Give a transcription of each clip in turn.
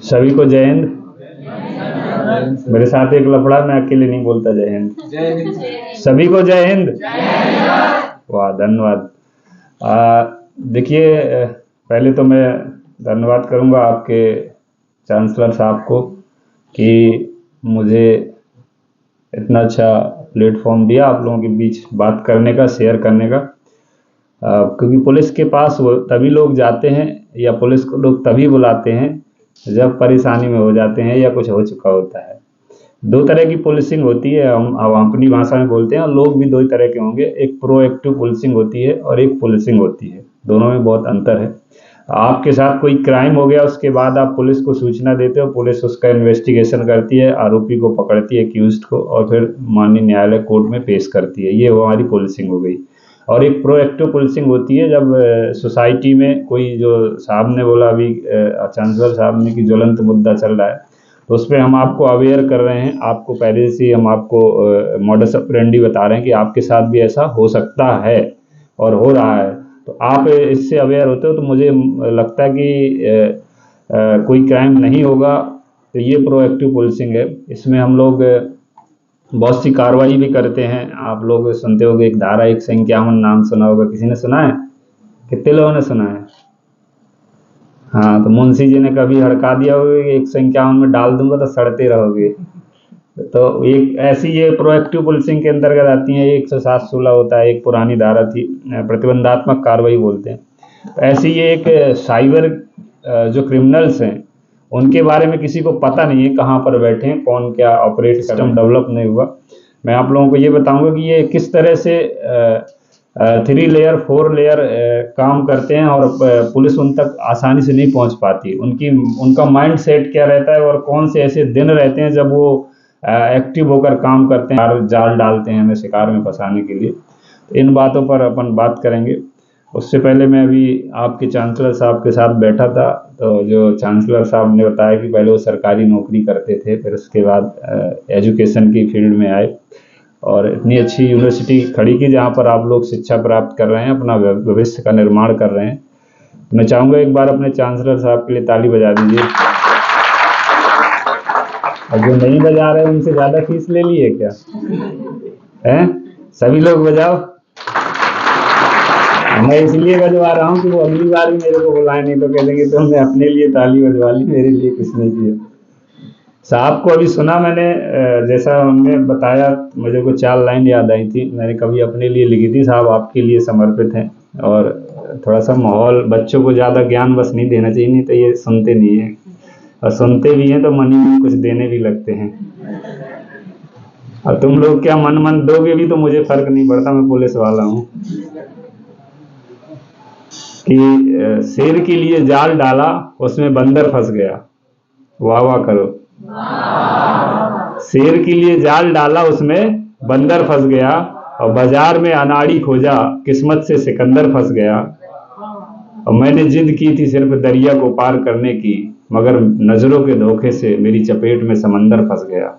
सभी को जय हिंद। मेरे साथ एक लफड़ा, मैं अकेले नहीं बोलता जय हिंद। सभी को जय हिंद। वाह, धन्यवाद। देखिए, पहले तो मैं धन्यवाद करूंगा आपके चांसलर साहब को कि मुझे इतना अच्छा प्लेटफॉर्म दिया आप लोगों के बीच बात करने का, शेयर करने का। क्योंकि पुलिस के पास वो तभी लोग जाते हैं या पुलिस को लोग तभी बुलाते हैं जब परेशानी में हो जाते हैं या कुछ हो चुका होता है। दो तरह की पुलिसिंग होती है, हम अपनी भाषा में बोलते हैं, और लोग भी दो तरह के होंगे। एक प्रोएक्टिव पुलिसिंग होती है और एक पुलिसिंग होती है, दोनों में बहुत अंतर है। आपके साथ कोई क्राइम हो गया, उसके बाद आप पुलिस को सूचना देते हो, पुलिस उसका इन्वेस्टिगेशन करती है, आरोपी को पकड़ती है, एक्यूज्ड को, और फिर माननीय न्यायालय कोर्ट में पेश करती है। ये हमारी पुलिसिंग हो गई। और एक प्रोएक्टिव पुलिसिंग होती है जब सोसाइटी में कोई, जो साहब ने बोला अभी, चांसलर साहब ने, कि ज्वलंत मुद्दा चल रहा है, तो उस पर हम आपको अवेयर कर रहे हैं। आपको पहले से हम आपको मॉडस ऑपरेंडी बता रहे हैं कि आपके साथ भी ऐसा हो सकता है और हो रहा है। तो आप इससे अवेयर होते हो, तो मुझे लगता है कि कोई क्राइम नहीं होगा। तो ये प्रोएक्टिव पुलिसिंग है। इसमें हम लोग बहुत सी कार्रवाई भी करते हैं। आप लोग सुनते होंगे, एक धारा 151 नाम सुना होगा, किसी ने सुना है? कितने लोगों ने सुना है? हाँ, तो मुंशी जी ने कभी हड़का दिया होगा कि 151 में डाल दूंगा तो सड़ते रहोगे। तो एक ऐसी ये प्रोएक्टिव पुलिसिंग के अंतर्गत आती है। 107-16 होता है, एक पुरानी धारा थी, प्रतिबंधात्मक कार्रवाई बोलते हैं। तो ऐसी ये एक साइबर जो क्रिमिनल्स हैं, उनके बारे में किसी को पता नहीं है कहाँ पर बैठे हैं, कौन क्या ऑपरेट, सिस्टम डेवलप नहीं हुआ। मैं आप लोगों को ये बताऊंगा कि ये किस तरह से 3 लेयर 4 लेयर काम करते हैं, और पुलिस उन तक आसानी से नहीं पहुंच पाती। उनका माइंड सेट क्या रहता है, और कौन से ऐसे दिन रहते हैं जब वो एक्टिव होकर काम करते हैं, जाल डालते हैं हमें शिकार में फंसाने के लिए। तो इन बातों पर अपन बात करेंगे। उससे पहले मैं अभी आपके चांसलर साहब के साथ बैठा था, तो जो चांसलर साहब ने बताया कि पहले वो सरकारी नौकरी करते थे, फिर उसके बाद एजुकेशन की फील्ड में आए, और इतनी अच्छी यूनिवर्सिटी खड़ी की जहाँ पर आप लोग शिक्षा प्राप्त कर रहे हैं, अपना भविष्य का निर्माण कर रहे हैं। मैं चाहूँगा एक बार अपने चांसलर साहब के लिए ताली बजा दीजिए। और जो नहीं बजा रहे उनसे ज़्यादा फीस ले लिए क्या? हैं? सभी लोग बजाओ। मैं इसलिए बजवा रहा हूँ कि वो अगली बार भी मेरे को बुलाए, नहीं तो कह देंगे तुमने अपने लिए ताली बजवा ली, मेरे लिए कुछ नहीं किया। साहब को अभी सुना मैंने, जैसा उन्होंने बताया, मुझे को 4 लाइन याद आई थी, मैंने कभी अपने लिए लिखी थी। साहब आपके लिए समर्पित हैं, और थोड़ा सा माहौल, बच्चों को ज़्यादा ज्ञान बस नहीं देना चाहिए, नहीं तो ये सुनते नहीं है, और सुनते भी हैं तो मनी में कुछ देने भी लगते हैं। और तुम लोग क्या मन दोगे भी तो मुझे फर्क नहीं पड़ता, मैं पुलिस वाला हूँ। कि शेर के लिए जाल डाला, उसमें बंदर फंस गया। वाह वाह करो। शेर के लिए जाल डाला, उसमें बंदर फंस गया, और बाजार में अनाड़ी खोजा, किस्मत से सिकंदर फंस गया। और मैंने जिद की थी सिर्फ दरिया को पार करने की, मगर नजरों के धोखे से मेरी चपेट में समंदर फंस गया।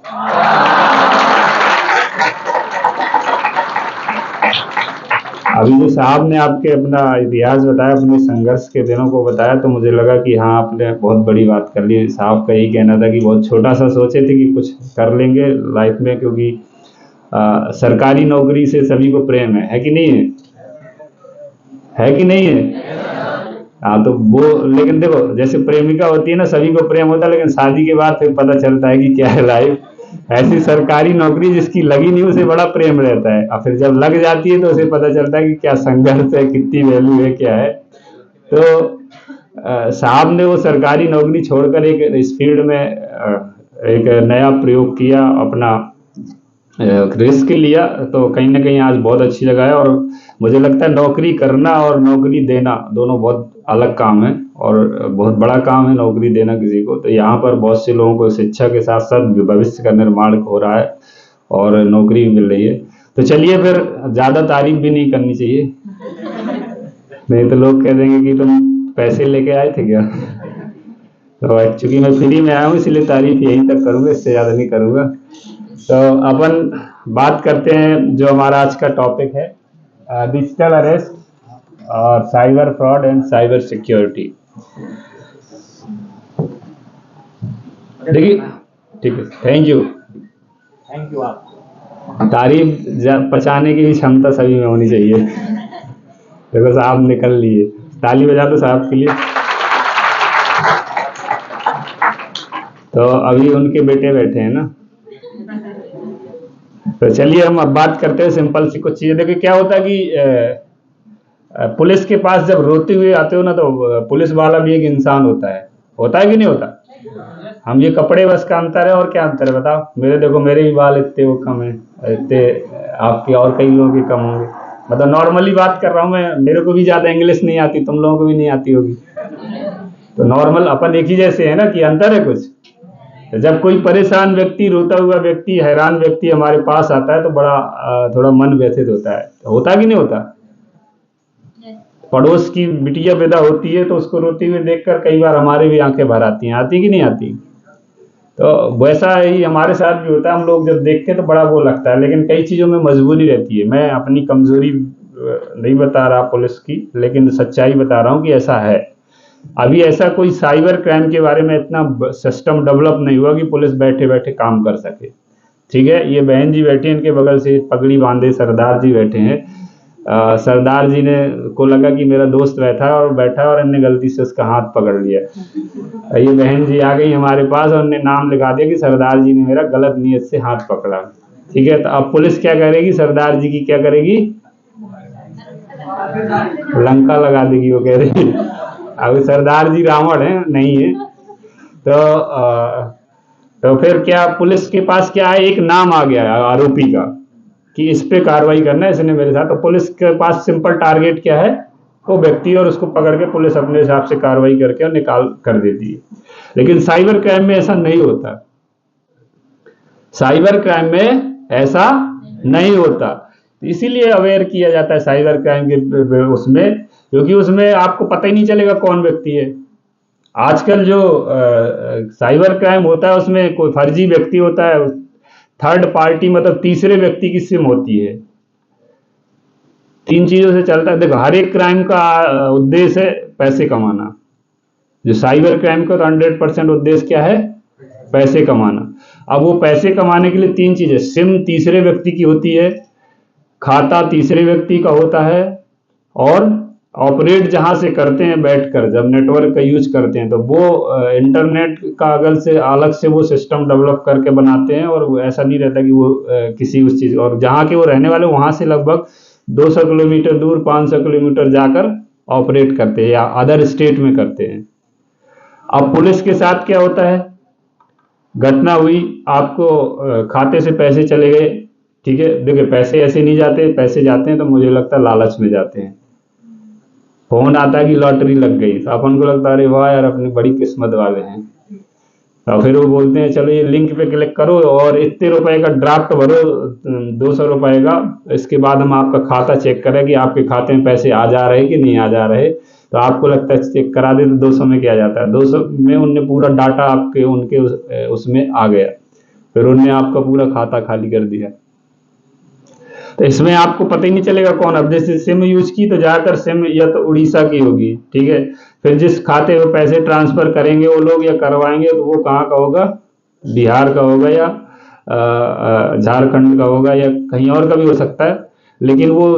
अभी जो साहब ने आपके अपना इतिहास बताया, अपने संघर्ष के दिनों को बताया, तो मुझे लगा कि हाँ, आपने बहुत बड़ी बात कर ली। साहब का यही कहना था कि बहुत छोटा सा सोचे थे कि कुछ कर लेंगे लाइफ में, क्योंकि सरकारी नौकरी से सभी को प्रेम है कि नहीं है? है कि नहीं है? हाँ, तो वो, लेकिन देखो, जैसे प्रेमिका होती है ना, सभी को प्रेम होता है, लेकिन शादी के बाद फिर पता चलता है कि क्या है लाइफ। ऐसी सरकारी नौकरी जिसकी लगी नहीं, उसे बड़ा प्रेम रहता है, और फिर जब लग जाती है तो उसे पता चलता है कि क्या संघर्ष है, कितनी वैल्यू है, क्या है। तो साहब ने वो सरकारी नौकरी छोड़कर एक इस फील्ड में एक नया प्रयोग किया, अपना रिस्क लिया, तो कहीं ना कहीं आज बहुत अच्छी जगह है। और मुझे लगता है नौकरी करना और नौकरी देना दोनों बहुत अलग काम है, और बहुत बड़ा काम है नौकरी देना किसी को। तो यहाँ पर बहुत से लोगों को शिक्षा के साथ साथ भविष्य का निर्माण हो रहा है, और नौकरी भी मिल रही है। तो चलिए, फिर ज़्यादा तारीफ भी नहीं करनी चाहिए, नहीं तो लोग कह देंगे कि तुम पैसे लेके आए थे क्या। तो एक्चुअली मैं फ्री में आया हूँ, इसलिए तारीफ यहीं तक करूँगा, इससे ज़्यादा नहीं करूँगा। तो अपन बात करते हैं, जो हमारा आज का टॉपिक है, डिजिटल अरेस्ट और cyber fraud and cyber security. देखिए, ठीक है, थैंक यू। आप तारीफ पचाने की क्षमता सभी में होनी चाहिए। देखो साहब निकल लिए, ताली बजा दो साहब के लिए। तो अभी उनके बेटे बैठे हैं ना, तो चलिए हम अब बात करते हैं सिंपल सी कुछ चीजें। देखिए क्या होता है कि पुलिस के पास जब रोते हुए आते हो ना, तो पुलिस वाला भी एक इंसान होता है कि नहीं होता? हम ये कपड़े बस का अंतर है, और क्या अंतर है बताओ? मेरे देखो, मेरे भी बाल इतने वो कम है, इतने आपके और कई लोगों के कम होंगे। मतलब नॉर्मली बात कर रहा हूँ मैं, मेरे को भी ज्यादा इंग्लिश नहीं आती, तुम लोगों को भी नहीं आती होगी, तो नॉर्मल अपन एक ही जैसे है ना, कि अंतर है कुछ? तो जब कोई परेशान व्यक्ति, रोता हुआ व्यक्ति, हैरान व्यक्ति हमारे पास आता है तो बड़ा थोड़ा मन व्यथित होता है कि नहीं होता? पड़ोस की बिटिया पैदा होती है तो उसको रोती हुए देखकर कई बार हमारे भी आंखें भर आती हैं, आती कि नहीं आती? तो वैसा ही हमारे साथ भी होता है, हम लोग जब देखते हैं तो बड़ा वो लगता है, लेकिन कई चीज़ों में मजबूरी रहती है। मैं अपनी कमजोरी नहीं बता रहा पुलिस की, लेकिन सच्चाई बता रहा हूँ कि ऐसा है। अभी ऐसा कोई साइबर क्राइम के बारे में इतना सिस्टम डेवलप नहीं हुआ कि पुलिस बैठे बैठे काम कर सके। ठीक है, ये बहन जी बैठी हैं, इनके बगल से पगड़ी बांधे सरदार जी बैठे हैं। सरदार जी ने को लगा कि मेरा दोस्त बैठा है और इनने गलती से उसका हाथ पकड़ लिया। ये बहन जी आ गई हमारे पास और उन्होंने नाम लिखा दिया कि सरदार जी ने मेरा गलत नियत से हाथ पकड़ा। ठीक है, तो अब पुलिस क्या करेगी? सरदार जी की क्या करेगी? लंका लगा देगी, वो कह रही। अब सरदार जी रावण है नहीं है, तो फिर क्या पुलिस के पास क्या है? एक नाम आ गया है आरोपी का कि इस पे कार्रवाई करना है, इसने मेरे साथ। तो पुलिस के पास सिंपल टारगेट क्या है? वो व्यक्ति, और उसको पकड़ के पुलिस अपने हिसाब से कार्रवाई करके और निकाल कर देती है। लेकिन साइबर क्राइम में ऐसा नहीं होता। साइबर क्राइम में ऐसा नहीं होता, इसीलिए अवेयर किया जाता है साइबर क्राइम के उसमें, क्योंकि उसमें आपको पता ही नहीं चलेगा कौन व्यक्ति है। आजकल जो साइबर क्राइम होता है उसमें कोई फर्जी व्यक्ति होता है, थर्ड पार्टी, मतलब तीसरे व्यक्ति की सिम होती है। 3 चीजों से चलता है। देखो, हर एक क्राइम का उद्देश्य है पैसे कमाना। जो साइबर क्राइम का तो 100% उद्देश्य क्या है? पैसे कमाना। अब वो पैसे कमाने के लिए 3 चीजें, सिम तीसरे व्यक्ति की होती है, खाता तीसरे व्यक्ति का होता है, और ऑपरेट जहां से करते हैं बैठकर, जब नेटवर्क का यूज करते हैं, तो वो इंटरनेट का अलग से वो सिस्टम डेवलप करके बनाते हैं। और ऐसा नहीं रहता कि वो किसी उस चीज, और जहां के वो रहने वाले वहां से लगभग 200 किलोमीटर दूर, 500 किलोमीटर जाकर ऑपरेट करते हैं या अदर स्टेट में करते हैं। अब पुलिस के साथ क्या होता है? घटना हुई, आपको खाते से पैसे चले गए। ठीक है, देखिए पैसे ऐसे नहीं जाते, पैसे जाते हैं तो मुझे लगता है लालच में जाते हैं। फोन आता है कि लॉटरी लग गई, तो अपन को लगता है अरे वाह यार, अपनी बड़ी किस्मत वाले हैं। और फिर वो बोलते हैं चलो ये लिंक पे क्लिक करो और इतने रुपए का ड्राफ्ट भरो, 200 रुपए का, इसके बाद हम आपका खाता चेक करें कि आपके खाते में पैसे आ जा रहे कि नहीं आ जा रहे। तो आपको लगता है चेक करा दे, तो 200 में क्या जाता है? 200 में उनने पूरा डाटा आपके उनके उसमें आ गया, फिर उनने आपका पूरा खाता खाली कर दिया। तो इसमें आपको पता ही नहीं चलेगा कौन। अब जैसे सिम यूज की तो ज्यादातर सिम या तो उड़ीसा की होगी, ठीक है, फिर जिस खाते में पैसे ट्रांसफर करेंगे वो लोग या करवाएंगे, तो वो कहाँ का होगा? बिहार का होगा या झारखंड का होगा या कहीं और का भी हो सकता है, लेकिन वो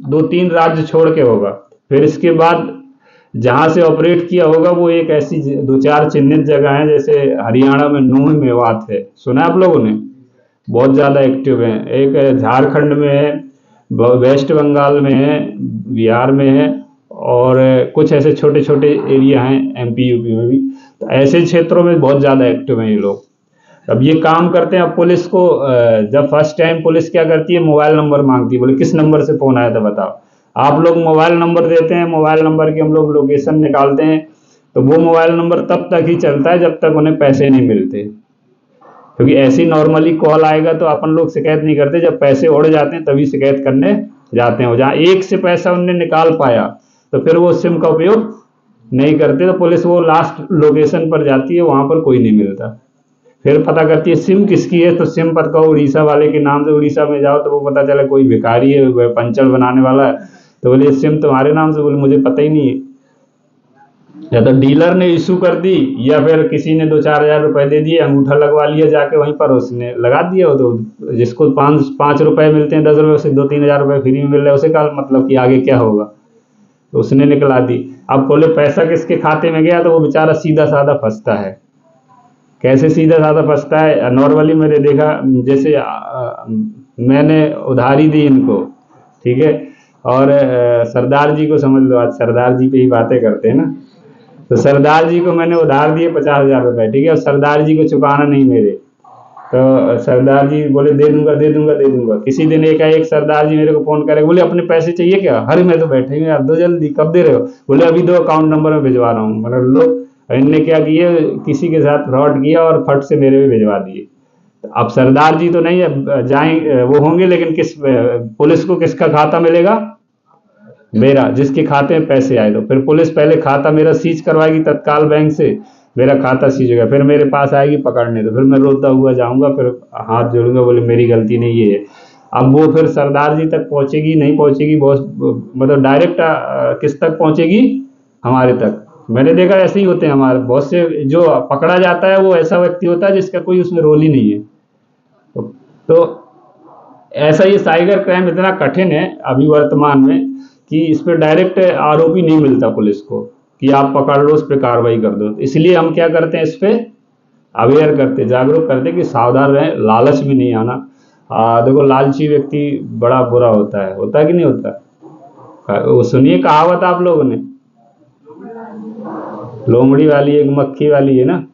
2-3 राज्य छोड़ के होगा। फिर इसके बाद जहां से ऑपरेट किया होगा वो एक ऐसी 2-4 चिन्हित जगह है, जैसे हरियाणा में नूह मेवात है, सुना है आप लोगों ने? बहुत ज्यादा एक्टिव है। एक झारखंड में है, वेस्ट बंगाल में है, बिहार में है, और कुछ ऐसे छोटे छोटे एरिया हैं एमपी यूपी में भी। तो ऐसे क्षेत्रों में बहुत ज्यादा एक्टिव हैं ये लोग। अब ये काम करते हैं। अब पुलिस को जब फर्स्ट टाइम पुलिस क्या करती है? मोबाइल नंबर मांगती है, बोले किस नंबर से फोन आया था बताओ। आप लोग मोबाइल नंबर देते हैं, मोबाइल नंबर की हम लोग लोकेशन निकालते हैं, तो वो मोबाइल नंबर तब तक ही चलता है जब तक उन्हें पैसे नहीं मिलते। क्योंकि ऐसी नॉर्मली कॉल आएगा तो अपन लोग शिकायत नहीं करते, जब पैसे उड़ जाते हैं तभी शिकायत करने जाते हैं। जहां एक से पैसा उनने निकाल पाया तो फिर वो सिम का उपयोग नहीं करते, तो पुलिस वो लास्ट लोकेशन पर जाती है, वहां पर कोई नहीं मिलता। फिर पता करती है सिम किसकी है, तो सिम पर कहो उड़ीसा वाले के नाम से, उड़ीसा में जाओ तो वो पता चला कोई भिखारी है, पंचर बनाने वाला है, तो बोले सिम तुम्हारे नाम से, बोले मुझे पता ही नहीं है। या तो डीलर ने इशू कर दी, या फिर किसी ने 2-4 हज़ार रुपए दे दिए, अंगूठा लगवा लिया जाके वहीं पर, उसने लगा दिया। वो तो जिसको 5 रुपए मिलते हैं 10 रुपए, उसे 2-3 हज़ार रुपए फ्री में मिल रहे हैं, उसे का मतलब कि आगे क्या होगा, तो उसने निकला दी। अब बोले पैसा किसके खाते में गया, तो वो बेचारा सीधा साधा फंसता है। कैसे सीधा साधा फंसता है, नॉर्मली मैंने देखा, जैसे मैंने उधारी दी इनको, ठीक है, और सरदार जी को समझ लो, आज सरदार जी पे ही बातें करते हैं ना, तो सरदार जी को मैंने उधार दिए 50,000 रुपए, ठीक है, और सरदार जी को चुकाना नहीं मेरे, तो सरदार जी बोले दे दूंगा दे दूंगा दे दूंगा। किसी दिन एक सरदार जी मेरे को फोन करे, बोले अपने पैसे चाहिए क्या, अरे मैं तो बैठे ही यार, दो जल्दी, कब दे रहे हो, बोले अभी दो, अकाउंट नंबर में भिजवा रहा हूँ। मतलब लो, इनने क्या किया, किसी के साथ फ्रॉड किया और फट से मेरे भी भिजवा दिए। अब सरदार जी तो नहीं जाए वो होंगे, लेकिन पुलिस को किसका खाता मिलेगा, मेरा, जिसके खाते में पैसे आए। तो फिर पुलिस पहले खाता मेरा सीज करवाएगी तत्काल बैंक से, मेरा खाता सीज होगा, फिर मेरे पास आएगी पकड़ने, तो फिर मैं रोता हुआ जाऊंगा, फिर हाथ जोड़ूंगा, बोले मेरी गलती नहीं, ये है। अब वो फिर सरदार जी तक पहुंचेगी नहीं पहुंचेगी, बहुत मतलब डायरेक्ट किस तक पहुंचेगी, हमारे तक। मैंने देखा ऐसे ही होते हैं हमारे बहुत से, जो पकड़ा जाता है वो ऐसा व्यक्ति होता है जिसका कोई उसमें रोल ही नहीं है। तो ऐसा ये साइबर क्राइम इतना कठिन है अभी वर्तमान में कि इस पर डायरेक्ट आरोपी नहीं मिलता पुलिस को कि आप पकड़ लो, उस पर कार्रवाई कर दो। इसलिए हम क्या करते हैं, इस पर अवेयर करते, जागरूक करते कि सावधान रहें, लालच में नहीं आना। देखो लालची व्यक्ति बड़ा बुरा होता है कि नहीं होता। वो सुनिए कहावत आप लोगों ने, लोमड़ी वाली एक मक्खी वाली है ना,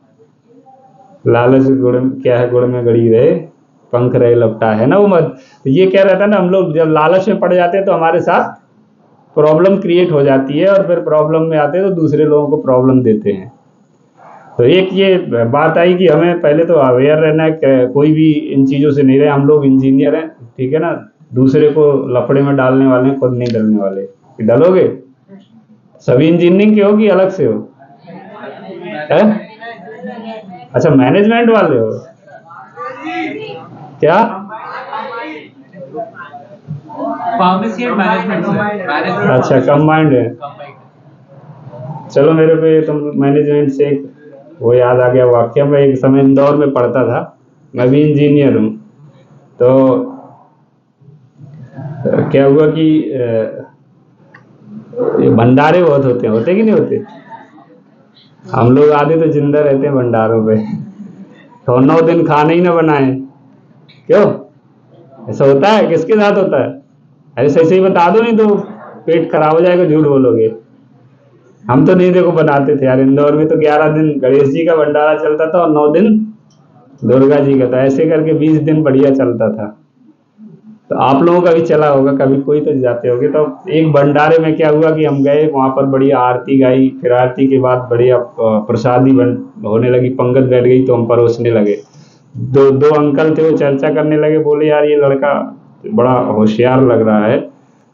लालच गुड़ क्या है, गुड़ में गड़ी रहे पंख रहे लपटा है ना, वो मत। तो ये क्या रहता है ना, हम लोग जब लालच में पड़ जाते हैं तो हमारे साथ प्रॉब्लम क्रिएट हो जाती है, और फिर प्रॉब्लम में आते हैं तो दूसरे लोगों को प्रॉब्लम देते हैं। तो एक ये बात आई कि हमें पहले तो अवेयर रहना है, कोई भी इन चीज़ों से नहीं रहे। हम लोग इंजीनियर हैं, ठीक है ना, दूसरे को लफड़े में डालने वाले हैं, खुद नहीं डलने वाले। डलोगे? सभी इंजीनियरिंग के हो कि अलग से हो? है? अच्छा, मैनेजमेंट वाले हो क्या? Pharmacy and management. अच्छा, कंबाइंड है। चलो, मेरे पे तुम मैनेजमेंट से वो याद आ गया वाक्य। मैं एक समय इंदौर में पढ़ता था, मैं भी इंजीनियर हूँ। तो क्या हुआ कि ये भंडारे बहुत होते कि नहीं होते? हम लोग आधे तो जिंदा रहते हैं भंडारों पे, तो 9 दिन खाना ही ना बनाए। क्यों ऐसा होता है? किसके साथ होता है? ऐसे ही बता दो, नहीं तो पेट खराब हो जाएगा, झूठ बोलोगे। हम तो नहीं देखो बनाते थे यार, इंदौर में तो 11 दिन गणेश जी का भंडारा चलता था और 9 दिन दुर्गा जी का था। ऐसे करके 20 दिन बढ़िया चलता था। तो आप लोगों का भी चला होगा, कभी कोई तो जाते होगे। तो एक भंडारे में क्या हुआ कि हम गए वहां पर, बढ़िया आरती गाई, फिर आरती के बाद बढ़िया प्रसादी होने लगी, पंगत बैठ गई, तो हम परोसने लगे। दो अंकल थे, वो चर्चा करने लगे, बोले यार ये लड़का बड़ा होशियार लग रहा है,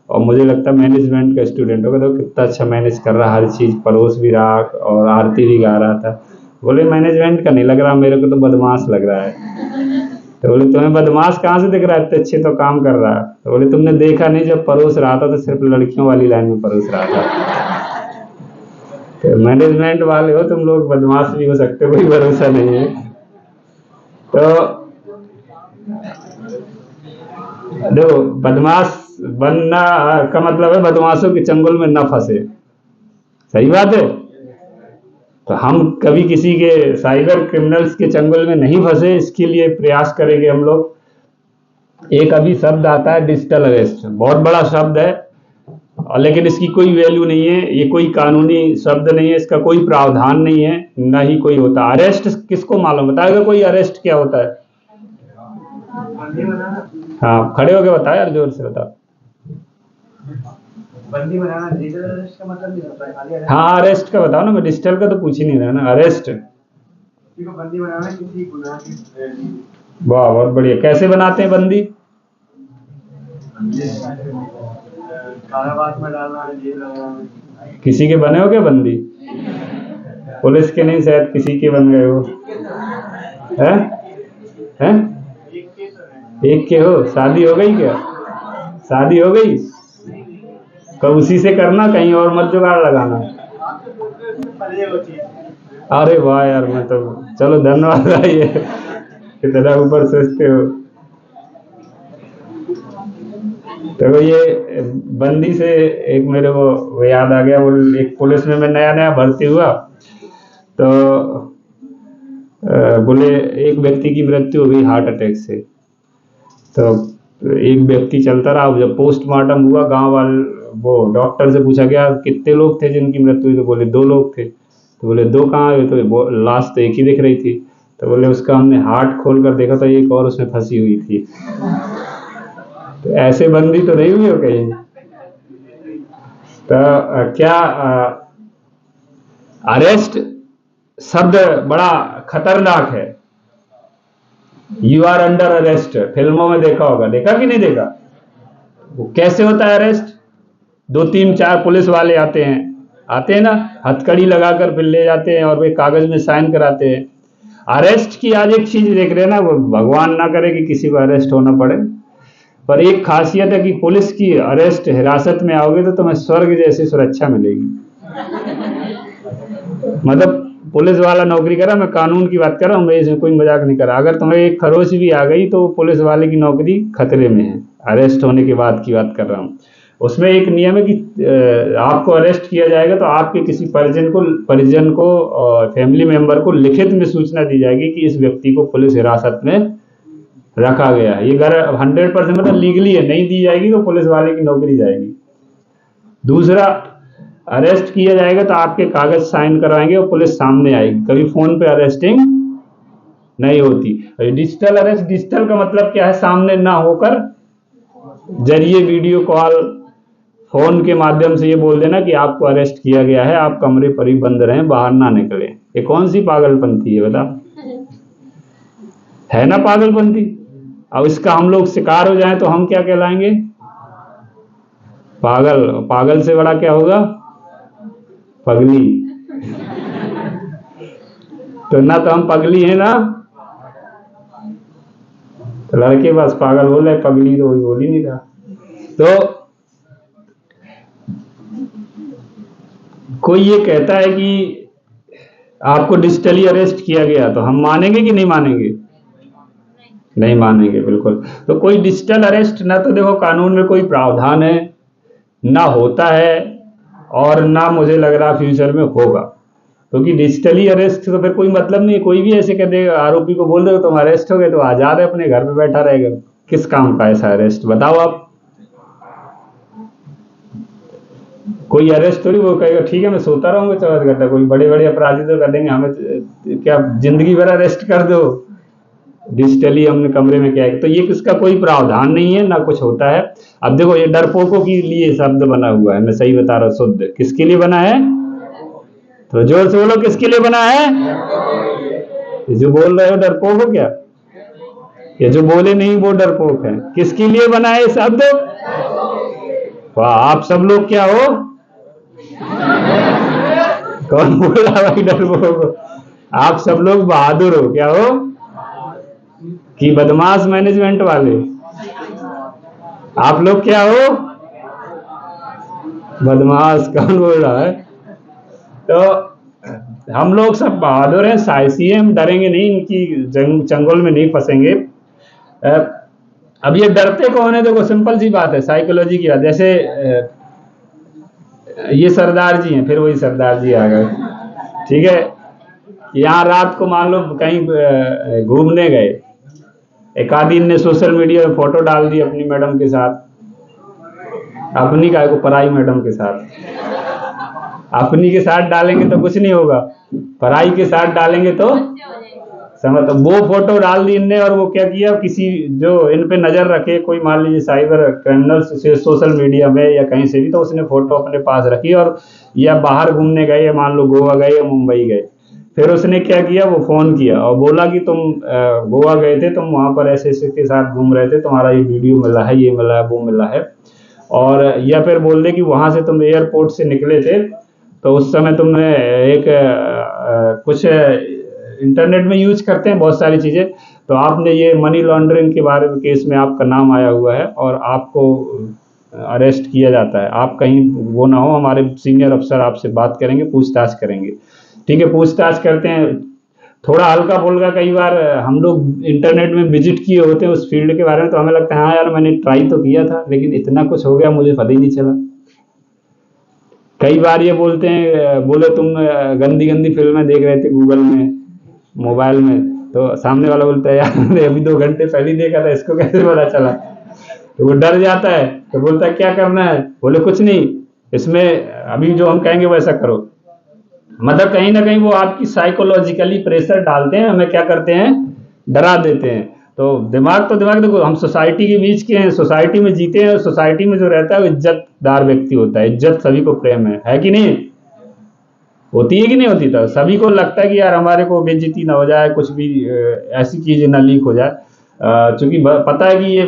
और मुझे लगता है मैनेजमेंट का स्टूडेंट होगा, तो कितना अच्छा मैनेज कर रहा, हर चीज परोस भी रहा और आरती भी गा रहा था। बोले मैनेजमेंट का नहीं लग रहा, मेरे को तो बदमाश लग रहा है। तो बोले तुम्हें बदमाश कहाँ से दिख रहा है, इतने अच्छे तो काम कर रहा है। तो बोले तुमने देखा नहीं, जब परोस रहा था तो सिर्फ लड़कियों वाली लाइन में परोस रहा था। तो मैनेजमेंट वाले हो तुम लोग, बदमाश भी हो सकते हो, कोई भरोसा नहीं है। तो देखो, बदमाश बनना का मतलब है बदमाशों के चंगुल में न फंसे। सही बात है। तो हम कभी किसी के साइबर क्रिमिनल्स के चंगुल में नहीं फंसे, इसके लिए प्रयास करेंगे हम लोग। एक अभी शब्द आता है डिजिटल अरेस्ट, बहुत बड़ा शब्द है, लेकिन इसकी कोई वैल्यू नहीं है। ये कोई कानूनी शब्द नहीं है, इसका कोई प्रावधान नहीं है, ना ही कोई होता। अरेस्ट किसको मालूम, बताएगा कोई अरेस्ट क्या होता है? हाँ, खड़े होके बताओ यार, जोर से बताओ। बंदी बनाना डिजिटल अरेस्ट का मतलब नहीं होता है, खाली अरेस्ट। हाँ, अरेस्ट का बताओ ना, मैं डिजिटल का तो पूछ ही नहीं रहा ना। अरेस्ट किसी को बंदी बनाना किसी गुनाह की। वाह, बहुत बढ़िया। कैसे बनाते हैं बंदी? कारावास में डालना, जेल लगाना। किसी के बने हो क्या बंदी? पुलिस के नहीं, शायद किसी के बन गए हो। हैं? हैं? एक के हो? शादी हो गई क्या? शादी हो गई? तो उसी से करना, कहीं और मत जुगाड़ लगाना। नहीं है वो चीज। अरे वाह यार, मैं तो चलो धन्यवाद भाई, ये कितना ऊपर सोचते हो। तो ये बंदी से एक मेरे वो याद आ गया, वो एक पुलिस में मैं नया नया भर्ती हुआ, तो बोले एक व्यक्ति की मृत्यु हो गई हार्ट अटैक से। तो एक व्यक्ति चलता रहा, जब पोस्टमार्टम हुआ गांव वाले वो डॉक्टर से पूछा गया कितने लोग थे जिनकी मृत्यु हुई, तो बोले 2 लोग थे। तो बोले 2 कहाँ हुए, तो लाश तो एक ही दिख रही थी। तो बोले उसका हमने हार्ट खोल कर देखा तो एक और उसमें फंसी हुई थी। तो ऐसे बंदी तो नहीं हुई हो कहीं। तो क्या अरेस्ट शब्द बड़ा खतरनाक है। यू आर अंडर अरेस्ट, फिल्मों में देखा होगा, देखा कि नहीं देखा? वो कैसे होता है अरेस्ट? 2 3 4 पुलिस वाले आते हैं ना, हथकड़ी लगाकर फिर ले जाते हैं और वे कागज में साइन कराते हैं। अरेस्ट की आज एक चीज देख रहे हैं ना, वो भगवान ना करे कि किसी को अरेस्ट होना पड़े, पर एक खासियत है कि पुलिस की अरेस्ट हिरासत में आओगे तो तुम्हें स्वर्ग जैसी सुरक्षा मिलेगी। मतलब पुलिस वाला नौकरी कर रहा, मैं कानून की बात कर रहा हूँ, मैं इसमें कोई मजाक नहीं कर रहा। अगर तुम्हें एक खरोच भी आ गई तो पुलिस वाले की नौकरी खतरे में है, अरेस्ट होने के बाद की बात कर रहा हूँ। उसमें एक नियम है कि आपको अरेस्ट किया जाएगा तो आपके किसी परिजन को फैमिली मेंबर को लिखित में सूचना दी जाएगी कि इस व्यक्ति को पुलिस हिरासत में रखा गया है। ये अगर 100% मतलब लीगली है, नहीं दी जाएगी तो पुलिस वाले की नौकरी जाएगी। दूसरा, अरेस्ट किया जाएगा तो आपके कागज साइन करवाएंगे और पुलिस सामने आएगी, कभी फोन पे अरेस्टिंग नहीं होती। डिजिटल अरेस्ट, डिजिटल का मतलब क्या है? सामने ना होकर जरिए वीडियो कॉल, फोन के माध्यम से ये बोल देना कि आपको अरेस्ट किया गया है, आप कमरे पर ही बंद रहें, बाहर ना निकले। ये कौन सी पागलपंथी है बता? है ना पागलपंथी। अब इसका हम लोग शिकार हो जाएं तो हम क्या कहलाएंगे? पागल। पागल से बड़ा क्या होगा? पगली। तो ना तो हम पगली है ना, तो लड़के बस पागल बोल रहे, पगली तो वही बोल ही नहीं रहा। तो कोई ये कहता है कि आपको डिजिटली अरेस्ट किया गया, तो हम मानेंगे कि नहीं मानेंगे? नहीं मानेंगे, बिल्कुल। तो कोई डिजिटल अरेस्ट ना तो देखो कानून में कोई प्रावधान है, ना होता है, और ना मुझे लग रहा फ्यूचर में होगा, क्योंकि डिजिटली अरेस्ट तो फिर कोई मतलब नहीं है। कोई भी ऐसे कह देगा, आरोपी को बोल दो तुम अरेस्ट हो गए तो आजाद है, अपने घर पे बैठा रहेगा। किस काम का ऐसा अरेस्ट बताओ आप? कोई अरेस्ट थोड़ी वो कहेगा ठीक है मैं सोता रहूंगा 24 घंटा। कोई बड़े बड़े अपराधी तो कर देंगे, हमें क्या जिंदगी भर अरेस्ट कर दो, डिजिटली हमने कमरे में क्या है। तो ये किसका कोई प्रावधान नहीं है, ना कुछ होता है। अब देखो ये डरपोकों के लिए शब्द बना हुआ है, मैं सही बता रहा हूँ, शुद्ध किसके लिए बना है? तो जोर से बोलो, किसके लिए बना है? ये जो बोल रहे हो डरपोक हो क्या? ये जो बोले नहीं वो डरपोक है। किसके लिए बना है शब्द? वाह, आप सब लोग क्या हो? कौन बोल रहा भाई डरपोक? आप सब लोग बहादुर हो, क्या हो? कि बदमाश मैनेजमेंट वाले? आप लोग क्या हो? बदमाश। कौन बोल रहा है? तो हम लोग सब बहादुर हैं, साहसी हैं, हम डरेंगे नहीं, इनकी चंगुल में नहीं फंसेंगे। अब ये डरते कौन है? देखो सिंपल सी बात है, साइकोलॉजी की बात। जैसे ये सरदार जी हैं, फिर वही सरदार जी आ गए, ठीक है। यहाँ रात को मान लो कहीं घूमने गए, एक आदमी ने सोशल मीडिया में फोटो डाल दी अपनी मैडम के साथ, अपनी काय को पराई मैडम के साथ। अपनी के साथ डालेंगे तो कुछ नहीं होगा, पराई के साथ डालेंगे तो समझ। तो वो फोटो डाल दी इनने, और वो क्या किया, किसी जो इन पे नजर रखे, कोई मान लीजिए साइबर क्रिमिनल्स से सोशल मीडिया में या कहीं से भी, तो उसने फोटो अपने पास रखी, और या बाहर घूमने गए, या मान लो गोवा गए या मुंबई गए, फिर उसने क्या किया, वो फोन किया और बोला कि तुम गोवा गए थे, तुम वहां पर ऐसे ऐसे के साथ घूम रहे थे, तुम्हारा ये वीडियो मिला है, ये मिला है, वो मिला है। और या फिर बोल दे कि वहां से तुम एयरपोर्ट से निकले थे, तो उस समय तुमने एक कुछ इंटरनेट में यूज करते हैं बहुत सारी चीजें, तो आपने ये मनी लॉन्ड्रिंग के बारे में केस में आपका नाम आया हुआ है और आपको अरेस्ट किया जाता है। आप कहीं वो ना हो, हमारे सीनियर अफसर आपसे बात करेंगे, पूछताछ करेंगे। ठीक है, पूछताछ करते हैं, थोड़ा हल्का फुल्का कई बार हम लोग इंटरनेट में विजिट किए होते हैं उस फील्ड के बारे में, तो हमें लगता है हाँ यार मैंने ट्राई तो किया था, लेकिन इतना कुछ हो गया मुझे पता ही नहीं चला। कई बार ये बोलते हैं, बोले तुम गंदी गंदी फिल्में देख रहे थे गूगल में, मोबाइल में, तो सामने वाला बोलता है यार मैंने अभी 2 घंटे पहले ही देखा था, इसको कैसे पता चला? तो वो डर जाता है, तो बोलता है क्या करना है? बोले कुछ नहीं, इसमें अभी जो हम कहेंगे वैसा करो। मतलब कहीं ना कहीं वो आपकी साइकोलॉजिकली प्रेशर डालते हैं, हमें क्या करते हैं, डरा देते हैं। तो दिमाग देखो, हम सोसाइटी के बीच के हैं, सोसाइटी में जीते हैं, सोसाइटी में जो रहता है वो इज्जतदार व्यक्ति होता है, इज्जत सभी को प्रेम है कि नहीं? होती है कि नहीं होती? तो सभी को लगता है कि यार हमारे को बेइज्जती ना हो जाए, कुछ भी ऐसी चीजें ना लीक हो जाए। चूंकि पता है कि ये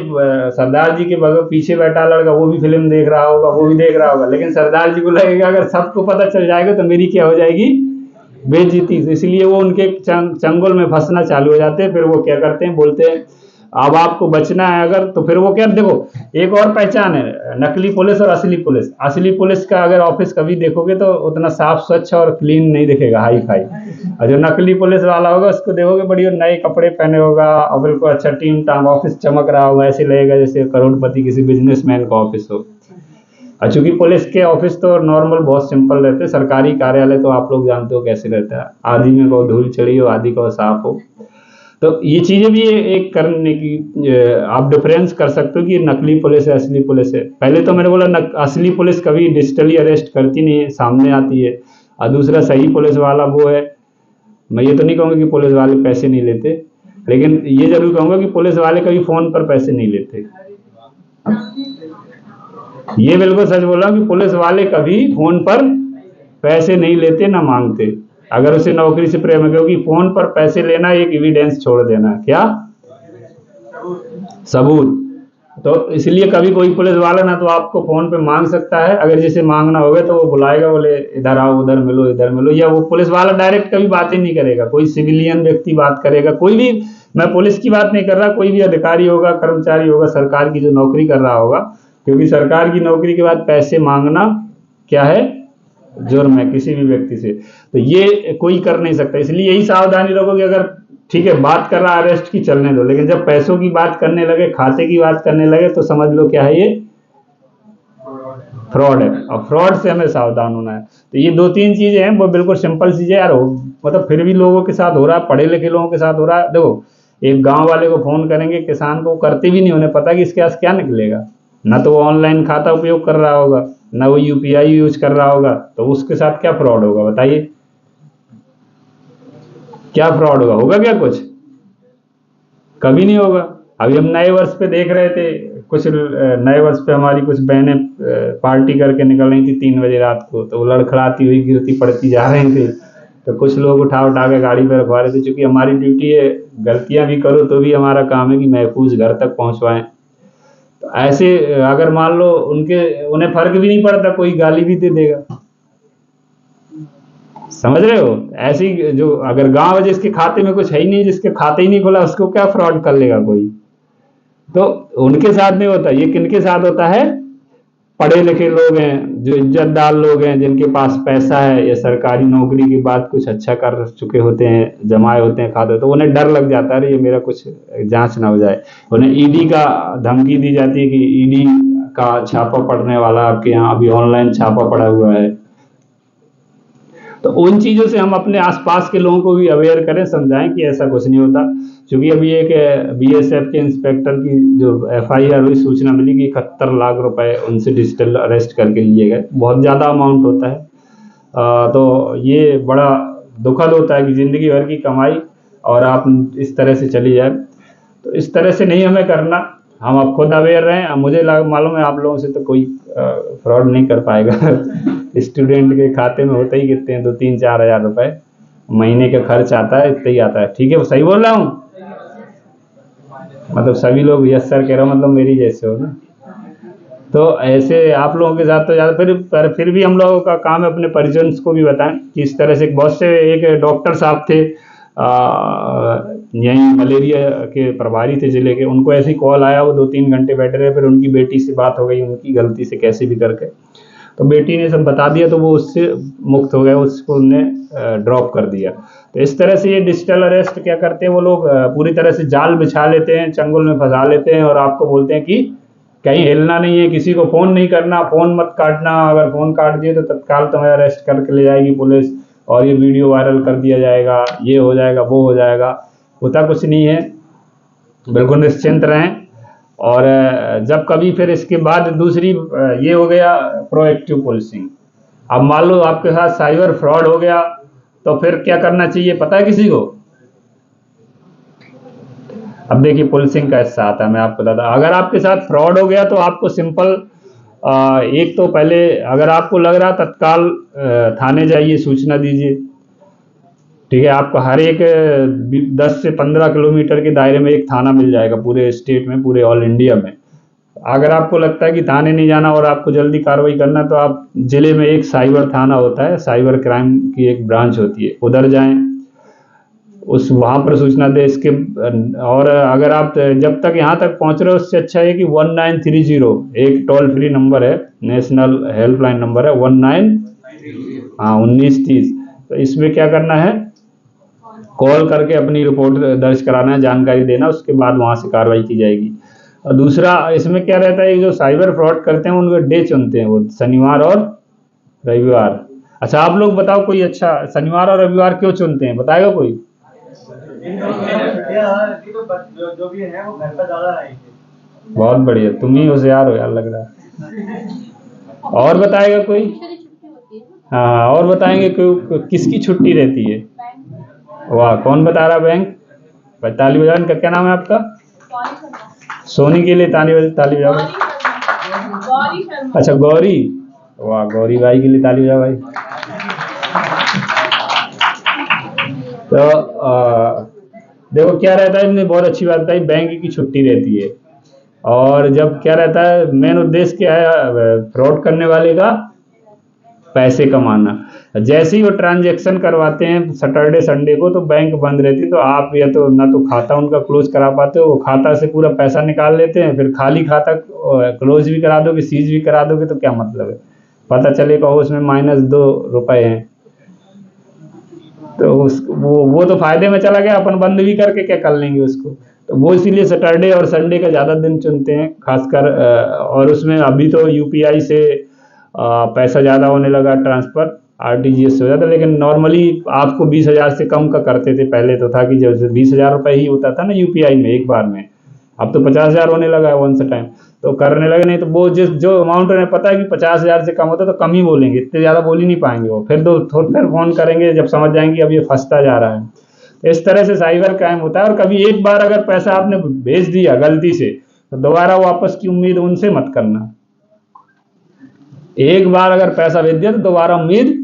सरदार जी के बगल पीछे बैठा लड़का वो भी फिल्म देख रहा होगा, वो भी देख रहा होगा, लेकिन सरदार जी को लगेगा अगर सबको पता चल जाएगा तो मेरी क्या हो जाएगी, बेइज्जती। इसलिए वो उनके चंगुल में फंसना चालू हो जाते हैं। फिर वो क्या करते हैं, बोलते हैं अब आपको बचना है अगर, तो फिर वो क्या, देखो एक और पहचान है नकली पुलिस और असली पुलिस। असली पुलिस का अगर ऑफिस कभी देखोगे तो उतना साफ स्वच्छ और क्लीन नहीं दिखेगा, हाई फाई। और जो नकली पुलिस वाला होगा उसको देखोगे बढ़िया नए कपड़े पहने होगा और बिल्कुल अच्छा टीम टाम, ऑफिस चमक रहा होगा, ऐसे लगेगा जैसे करोड़पति किसी बिजनेसमैन का ऑफिस हो। और चूंकि पुलिस के ऑफिस तो नॉर्मल बहुत सिंपल रहते हैं, सरकारी कार्यालय तो आप लोग जानते हो कैसे रहता है, आदि में को धूल चढ़ी हो, आदि को साफ हो। तो ये चीजें भी एक करने की आप डिफरेंस कर सकते हो कि नकली पुलिस है असली पुलिस है। पहले तो मैंने बोला असली पुलिस कभी डिजिटली अरेस्ट करती नहीं है, सामने आती है। और दूसरा सही पुलिस वाला वो है, मैं ये तो नहीं कहूँगा कि पुलिस वाले पैसे नहीं लेते, लेकिन ये जरूर कहूँगा कि पुलिस वाले कभी फोन पर पैसे नहीं लेते। ये बिल्कुल सच बोल रहा हूँ कि पुलिस वाले कभी फोन पर पैसे नहीं लेते, ना मांगते, अगर उसे नौकरी से प्रेम है। क्योंकि फोन पर पैसे लेना एक एविडेंस छोड़ देना, क्या सबूत। तो इसलिए कभी कोई पुलिस वाला ना तो आपको फोन पे मांग सकता है, अगर जिसे मांगना होगा तो वो बुलाएगा, बोले इधर आओ, उधर मिलो, इधर मिलो, या वो पुलिस वाला डायरेक्ट कभी बात ही नहीं करेगा, कोई सिविलियन व्यक्ति बात करेगा, कोई भी। मैं पुलिस की बात नहीं कर रहा, कोई भी अधिकारी होगा, कर्मचारी होगा, सरकार की जो नौकरी कर रहा होगा, क्योंकि सरकार की नौकरी के बाद पैसे मांगना क्या है, जुर्म है किसी भी व्यक्ति से। तो ये कोई कर नहीं सकता, इसलिए यही सावधानी रखो कि अगर ठीक है बात कर रहा अरेस्ट की चलने दो, लेकिन जब पैसों की बात करने लगे, खाते की बात करने लगे, तो समझ लो क्या है, ये फ्रॉड है। और फ्रॉड से हमें सावधान होना है। तो ये 2-3 चीजें हैं, वो बिल्कुल सिंपल चीजें यार, मतलब फिर भी लोगों के साथ हो रहा है, पढ़े लिखे लोगों के साथ हो रहा है। देखो एक गांव वाले को फोन करेंगे, किसान को करते भी नहीं, उन्हें पता कि इसके पास क्या निकलेगा, ना तो वो ऑनलाइन खाता उपयोग कर रहा होगा, ना वो यूपीआई यूज कर रहा होगा, तो उसके साथ क्या फ्रॉड होगा बताइए, क्या फ्रॉड होगा? होगा क्या कुछ? कभी नहीं होगा। अभी हम नए वर्ष पे देख रहे थे, कुछ नए वर्ष पे हमारी कुछ बहनें पार्टी करके निकल रही थी 3 बजे रात को, तो वो लड़खड़ाती हुई गिरती पड़ती जा रही थी, तो कुछ लोग उठा के गाड़ी पे रखवा रहे थे। चूंकि हमारी ड्यूटी है, गलतियां भी करो तो भी हमारा काम है कि महफूज घर तक पहुंचवाएं। तो ऐसे अगर मान लो उन्हें फर्क भी नहीं पड़ता, कोई गाली भी दे देगा, समझ रहे हो? ऐसी जो अगर गांव जिसके खाते में कुछ है ही नहीं, जिसके खाते ही नहीं खोला, उसको क्या फ्रॉड कर लेगा कोई? तो उनके साथ नहीं होता। ये किनके साथ होता है? पढ़े लिखे लोग हैं, जो इज्जतदार लोग हैं, जिनके पास पैसा है, या सरकारी नौकरी के बाद कुछ अच्छा कर चुके होते हैं, जमाए होते हैं खाते, तो उन्हें डर लग जाता है ये मेरा कुछ जांच ना हो जाए। उन्हें ईडी का धमकी दी जाती है कि ईडी का छापा पड़ने वाला, आपके यहाँ अभी ऑनलाइन छापा पड़ा हुआ है। तो उन चीजों से हम अपने आसपास के लोगों को भी अवेयर करें, समझाएं कि ऐसा कुछ नहीं होता। क्योंकि अभी एक बीएसएफ के इंस्पेक्टर की जो एफआईआर हुई, सूचना मिली कि 71 लाख रुपए उनसे डिजिटल अरेस्ट करके लिए गए। बहुत ज्यादा अमाउंट होता है। तो ये बड़ा दुखद होता है कि जिंदगी भर की कमाई और आप इस तरह से चली जाए। तो इस तरह से नहीं हमें करना, हम अब खुद अवेयर रहें। मुझे मालूम है आप लोगों से तो कोई फ्रॉड नहीं कर पाएगा। स्टूडेंट के खाते में होते ही कितने हैं, 2-3-4 हज़ार रुपए महीने का खर्च आता है, इतना ही आता है। ठीक है, वो सही बोल रहा हूँ? मतलब सभी लोग यस सर कह रहे हो, मतलब मेरी जैसे हो ना। तो ऐसे आप लोगों के साथ तो ज़्यादा, फिर भी हम लोगों का काम है अपने परिजन को भी बताएं कि इस तरह से। बहुत से एक डॉक्टर साहब थे, यहीं मलेरिया के प्रभारी थे जिले के, उनको ऐसी कॉल आया, वो 2-3 घंटे बैठे रहे, फिर उनकी बेटी से बात हो गई, उनकी गलती से कैसे भी करके तो बेटी ने सब बता दिया, तो वो उससे मुक्त हो गया, उसको उन्होंने ड्रॉप कर दिया। तो इस तरह से ये डिजिटल अरेस्ट क्या करते हैं वो लोग, पूरी तरह से जाल बिछा लेते हैं, चंगुल में फंसा लेते हैं, और आपको बोलते हैं कि कहीं हिलना नहीं है, किसी को फ़ोन नहीं करना, फ़ोन मत काटना, अगर फ़ोन काट दिए तो तत्काल तुम्हें अरेस्ट करके ले जाएगी पुलिस, और ये वीडियो वायरल कर दिया जाएगा, ये हो जाएगा, वो हो जाएगा। होता कुछ नहीं है, बिल्कुल निश्चिंत रहें। और जब कभी फिर इसके बाद दूसरी ये हो गया प्रोएक्टिव पुलिसिंग। अब मान लो आपके साथ साइबर फ्रॉड हो गया, तो फिर क्या करना चाहिए पता है किसी को? अब देखिए पुलिसिंग का हिस्सा आता है, मैं आपको बताता हूं। अगर आपके साथ फ्रॉड हो गया तो आपको सिंपल, एक तो पहले अगर आपको लग रहा तत्काल थाने जाइए, सूचना दीजिए, ठीक है। आपको हर एक 10 से 15 किलोमीटर के दायरे में एक थाना मिल जाएगा, पूरे स्टेट में, पूरे ऑल इंडिया में। अगर आपको लगता है कि थाने नहीं जाना और आपको जल्दी कार्रवाई करना, तो आप जिले में एक साइबर थाना होता है, साइबर क्राइम की एक ब्रांच होती है, उधर जाएं, उस वहाँ पर सूचना दें इसके। और अगर आप जब तक यहाँ तक पहुँच रहे हो, उससे अच्छा है कि 1930 एक टोल फ्री नंबर है, नेशनल हेल्पलाइन नंबर है, 1930। तो इसमें क्या करना है, कॉल करके अपनी रिपोर्ट दर्ज कराना है, जानकारी देना, उसके बाद वहाँ से कार्रवाई की जाएगी। और दूसरा इसमें क्या रहता है, जो साइबर फ्रॉड करते हैं उनके डे चुनते हैं, वो शनिवार और रविवार। अच्छा आप लोग बताओ कोई अच्छा, शनिवार और रविवार क्यों चुनते हैं, बताएगा कोई? जो भी है वो घर पर ज्यादा रहेंगे। बहुत बढ़िया, तुम ही होशियार हो यार लग रहा है। और बताएगा कोई? हाँ, और बताएंगे कोई, किसकी छुट्टी रहती है? वाह, कौन बता रहा? बैंक। ताली बजाओ, इनका क्या नाम है आपका? सोनी के लिए ताली बजाओ। अच्छा गौरी, वाह, गौरी भाई के लिए ताली बजाओ भाई। तो देखो क्या रहता है, इनने बहुत अच्छी बात बताई, बैंक की छुट्टी रहती है। और जब क्या रहता है, मेन उद्देश्य क्या है फ्रॉड करने वाले का? पैसे कमाना। जैसे ही वो ट्रांजैक्शन करवाते हैं सैटरडे संडे को, तो बैंक बंद रहती, तो आप या तो ना तो खाता उनका क्लोज करा पाते हो, वो खाता से पूरा पैसा निकाल लेते हैं, फिर खाली खाता क्लोज भी करा दोगे, सीज भी करा दोगे, तो क्या मतलब है? पता चलेगा उसमें -2 रुपए हैं, तो वो तो फायदे में चला गया, अपन बंद भी करके क्या कर लेंगे उसको। तो वो इसीलिए सैटरडे और संडे का ज़्यादा दिन चुनते हैं खासकर। और उसमें अभी तो यूपीआई से पैसा ज़्यादा होने लगा ट्रांसफ़र, आरटीजीएस हो जाता, लेकिन नॉर्मली आपको 20,000 से कम का करते थे। पहले तो था कि जब 20,000 रुपये ही होता था ना यूपीआई में एक बार में, अब तो 50,000 होने लगा है वन से टाइम, तो करने लगे। नहीं तो वो जो अमाउंट उन्हें पता है कि 50,000 से कम होता है तो कम ही बोलेंगे, इतने ज़्यादा बोल ही नहीं पाएंगे वो, फिर फिर फ़ोन करेंगे जब समझ जाएंगे अब ये फंसता जा रहा है। इस तरह से साइबर क्राइम होता है। और कभी एक बार अगर पैसा आपने भेज दिया गलती से, तो दोबारा वापस की उम्मीद उनसे मत करना। एक बार अगर पैसा भेज दिया तो दोबारा उम्मीद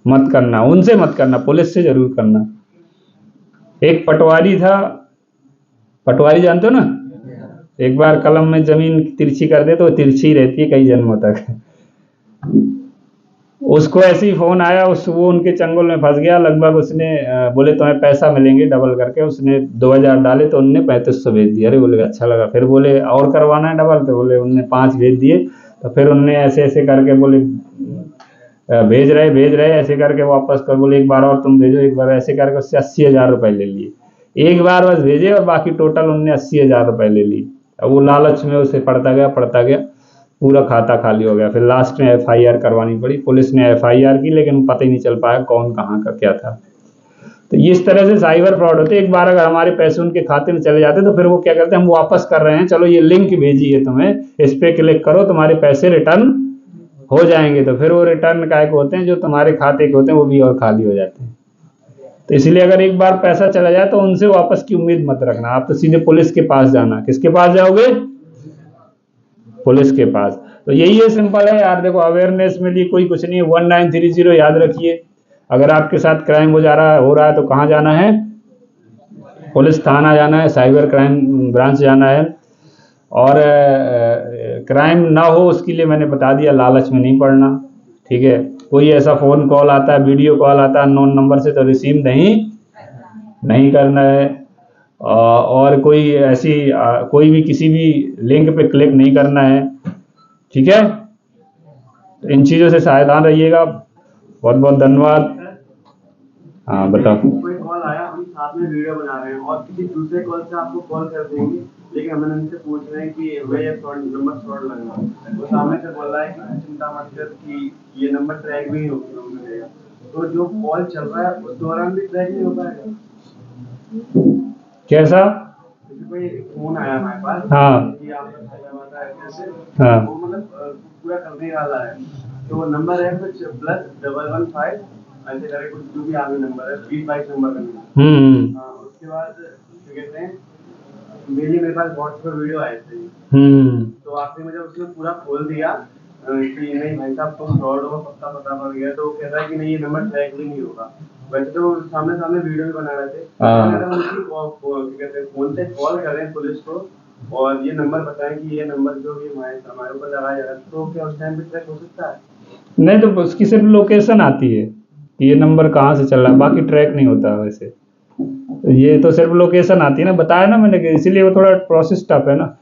मत करना, उनसे मत करना, पुलिस से जरूर करना। एक पटवारी था, पटवारी जानते हो ना, एक बार कलम में जमीन तिरछी कर दे तो तिरछी रहती है कई जन्मों तक। उसको ऐसे ही फोन आया, वो उनके चंगुल में फंस गया। लगभग उसने बोले तुम्हें पैसा मिलेंगे डबल करके, उसने 2,000 डाले तो उनने 3500 भेज दिया। अरे बोले अच्छा लगा, फिर बोले और करवाना है डबल, तो बोले उनने 5 भेज दिए। तो फिर उनने ऐसे ऐसे करके बोले भेज रहे ऐसे करके वापस कर, बोले एक बार और तुम भेजो, एक बार, ऐसे करके उससे 80,000 रुपये ले लिए। एक बार बस भेजे और बाकी टोटल उनने 80,000 रुपये ले ली। अब वो लालच में उसे पढ़ता गया, पूरा खाता खाली हो गया। फिर लास्ट में एफआईआर करवानी पड़ी, पुलिस ने एफआईआर की, लेकिन पता ही नहीं चल पाया कौन कहाँ का क्या था। तो इस तरह से साइबर फ्रॉड होते। एक बार अगर हमारे पैसे उनके खाते में चले जाते तो फिर वो क्या करते हैं, हम वापस कर रहे हैं, चलो ये लिंक भेजिए तुम्हें, इस पर क्लिक करो, तुम्हारे पैसे रिटर्न हो जाएंगे। तो फिर वो रिटर्न काय को होते हैं, जो तुम्हारे खाते के होते हैं वो भी और खाली हो जाते हैं। तो इसलिए अगर एक बार पैसा चला जाए तो उनसे वापस की उम्मीद मत रखना, आप तो सीधे पुलिस के पास जाना। किसके पास जाओगे? पुलिस के पास। तो यही है, सिंपल है यार। देखो अवेयरनेस में भी कोई कुछ नहीं है, 1930 याद रखिए। अगर आपके साथ क्राइम हो रहा है तो कहाँ जाना है? पुलिस थाना जाना है, साइबर क्राइम ब्रांच जाना है। और क्राइम ना हो उसके लिए मैंने बता दिया, लालच में नहीं पड़ना, ठीक है। कोई ऐसा फ़ोन कॉल आता है, वीडियो कॉल आता है अननोन नंबर से, तो रिसीव नहीं करना है। और कोई ऐसी कोई भी किसी भी लिंक पे क्लिक नहीं करना है, ठीक है। तो इन चीज़ों से सावधान रहिएगा। बहुत बहुत धन्यवाद। हाँ बताओ। कोई कॉल आया, हम साथ में वीडियो बना रहे हैं और किसी दूसरे कॉल से आपको कॉल कर देंगे, लेकिन हमें उनसे पूछ रहे हैं कि भैया ये नंबर फ्रॉड लग रहा है। वो सामने से बोल रहा है कि चिंता मत कर कि ये नंबर ट्रैक भी नहीं होगा। तो जो कॉल चल रहा है उस दौरान भी ट्रैक नहीं हो पाएगा। कैसा? कोई फोन आया हमारे पास। हाँ कि आपका कैसे, हाँ वो मतलब पूरा करने वाला है। तो वो नंबर है कुछ +115 ऐसे करके कुछ जो भी आगे नंबर है 20-22 नंबर का नंबर। हाँ, उसके बाद क्या कहते हैं, मेरे पास व्हाट्सएप पर वीडियो आए थे। तो आखिर में जब उसने पूरा खोल दिया कि नहीं भाई साहब तुम फ्रॉड हो, पता पड़ गया, तो वो कह रहा है कि नहीं ये नंबर ट्रैक भी नहीं होगा। वैसे तो सामने सामने वीडियो भी बना रहे थे। फोन से कॉल करें पुलिस को और ये नंबर बताएं कि ये नंबर जो भी हमारे ऊपर लगाया जा रहा है, तो क्या उस टाइम पे ट्रैक हो सकता है? नहीं, तो उसकी सिर्फ लोकेशन आती है कि ये नंबर कहाँ से चल रहा है, बाकी ट्रैक नहीं होता। वैसे ये तो सिर्फ लोकेशन आती है ना, बताया ना मैंने, कि इसीलिए वो थोड़ा प्रोसेस टफ है ना।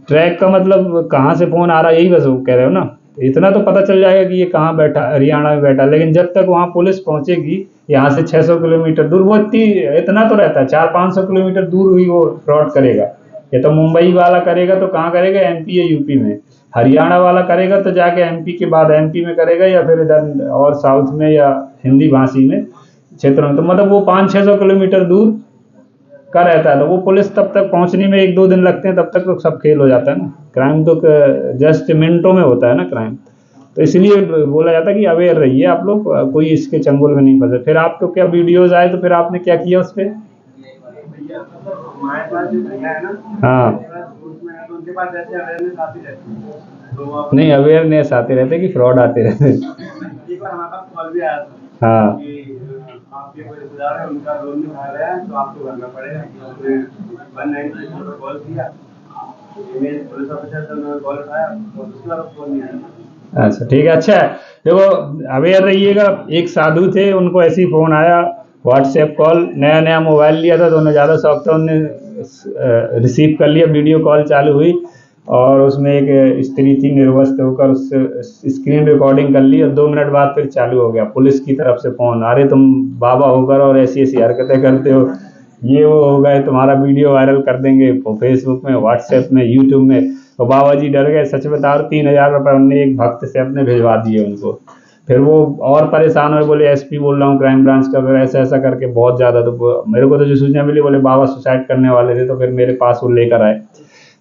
ट्रैक का मतलब कहाँ से फोन आ रहा है, यही बस वो कह रहे हो ना। इतना तो पता चल जाएगा कि ये कहाँ बैठा, हरियाणा में बैठा, लेकिन जब तक वहाँ पुलिस पहुंचेगी यहाँ से 600 किलोमीटर दूर, वो इतना तो रहता है, 400-500 किलोमीटर दूर ही वो फ्रॉड करेगा। ये तो मुंबई वाला करेगा तो कहाँ करेगा, एमपी या यूपी में। हरियाणा वाला करेगा तो जाके एमपी के बाद एमपी में करेगा, या फिर इधर और साउथ में या हिंदी भाषी में क्षेत्र में। तो मतलब वो 500-600 किलोमीटर दूर का रहता है, तो वो पुलिस तब तक पहुंचने में 1-2 दिन लगते हैं, तब तक तो सब खेल हो जाता है ना। क्राइम तो जस्ट मिनटों में होता है ना क्राइम। तो इसलिए बोला जाता है कि अवेयर रहिए आप लोग, कोई इसके चंगुल में नहीं फंसे। फिर आप तो क्या वीडियोज आए तो फिर आपने क्या किया उस पर? हमारे पास जो भैया है ना, हाँ तो उनके पास ऐसे अवेयरनेस आती रहती है। तो नहीं, अवेयरनेस आते रहते कि फ्रॉड आते रहते। एक बार हमारे पास कॉल भी आया था हाँ कि आपके कोई रिश्तेदार है, उनका लोन नहीं भरा रहा है तो आपको भरना पड़ेगा। उसने 196 पर कॉल किया, ईमेल पुलिस ऑफिसर से उन्होंने कॉल उठाया और उसके बाद फोन नहीं आया। अच्छा ठीक है। अच्छा है, देखो अवेयर रहिएगा। एक साधु थे, उनको ऐसे ही फ़ोन आया, व्हाट्सएप कॉल, नया नया मोबाइल लिया था तो उन्हें ज़्यादा शौक था, उन्होंने रिसीव कर लिया, वीडियो कॉल चालू हुई और उसमें एक स्त्री थी, निर्वस्त्र होकर उससे स्क्रीन रिकॉर्डिंग कर ली और 2 मिनट बाद फिर चालू हो गया पुलिस की तरफ से फ़ोन, अरे तुम बाबा होकर और ऐसी ऐसी हरकतें करते हो, ये वो हो गए, तुम्हारा वीडियो वायरल कर देंगे फेसबुक में, व्हाट्सएप में, यूट्यूब में। तो बाबा जी डर गए, सच बता रहा, 3000 रुपये उनने एक भक्त से अपने भिजवा दिए उनको। फिर वो और परेशान हुए, बोले एसपी बोल रहा हूँ क्राइम ब्रांच का, फिर ऐसा ऐसा करके बहुत ज़्यादा। तो मेरे को तो जो सूचना मिली, बोले बाबा सुसाइड करने वाले थे। तो फिर मेरे पास वो लेकर आए,